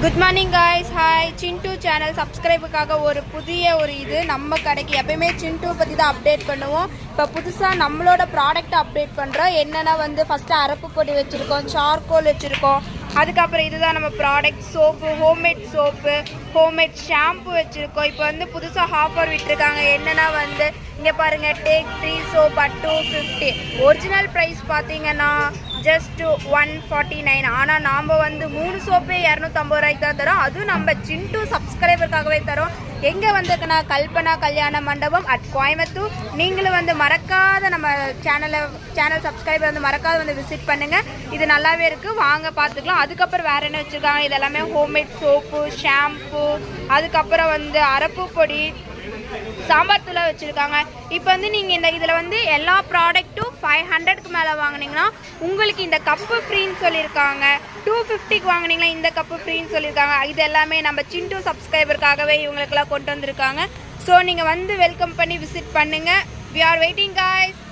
Good morning guys. Hi, சிண்டு channel சப்ஸ்கிரைபுக்காக ஒரு புதிய இது நம்ம கடைக்கு எப்பயுமே சிண்டு பற்றி தான் அப்டேட் பண்ணுவோம். இப்போ புதுசாக நம்மளோட ப்ராடக்ட் அப்டேட் பண்ணுறோம். என்னென்னா ஃபஸ்ட்டு அரப்பு பொடி வச்சுருக்கோம், சார்கோல் வச்சுருக்கோம். அதுக்கப்புறம் இதுதான் நம்ம ப்ராடக்ட் சோப்பு, ஹோம்மேட் ஷாம்பு வச்சுருக்கோம். இப்போ புதுசாக ஆஃபர் விட்டுருக்காங்க. என்னென்னா இங்கே பாருங்கள், take 3 soap at 250. Original price பார்த்தீங்கன்னா ஜஸ்ட் 149. ஆனால் நாம் 3 சோப்பே 250 ரூபாய்க்கு தான் தரோம். அதுவும் நம்ம சிண்டு சப்ஸ்கிரைபருக்காகவே தரோம். எங்கே வந்திருக்குன்னா கல்பனா கல்யாண மண்டபம் அட் கோயம்புத்தூர். நீங்களும் மறக்காத நம்ம சேனல் சப்ஸ்கிரைபர் மறக்காத விசிட் பண்ணுங்கள். இது நல்லாவே இருக்குது, வாங்க பார்த்துக்கலாம். அதுக்கப்புறம் வேறு என்ன வச்சுருக்காங்க, இதெல்லாமே ஹோம்மேட் சோப்பு, ஷாம்பு, அதுக்கப்புறம் அரப்பு பொடி, சாம்பார் தூளை வச்சுருக்காங்க. இப்போ நீங்கள் இதில் எல்லா ப்ராடக்ட்டும் 500க்கு மேலே வாங்கினீங்கன்னா உங்களுக்கு இந்த கப்பு ஃப்ரீன்னு சொல்லியிருக்காங்க. 250க்கு வாங்கினீங்கன்னா இந்த கப்பு ஃப்ரீன்னு சொல்லியிருக்காங்க. இது எல்லாமே நம்ம சிண்டு சப்ஸ்கிரைபருக்காகவே இவங்களுக்கெல்லாம் கொண்டு வந்திருக்காங்க. ஸோ நீங்கள் வெல்கம் பண்ணி விசிட் பண்ணுங்கள். We are waiting guys.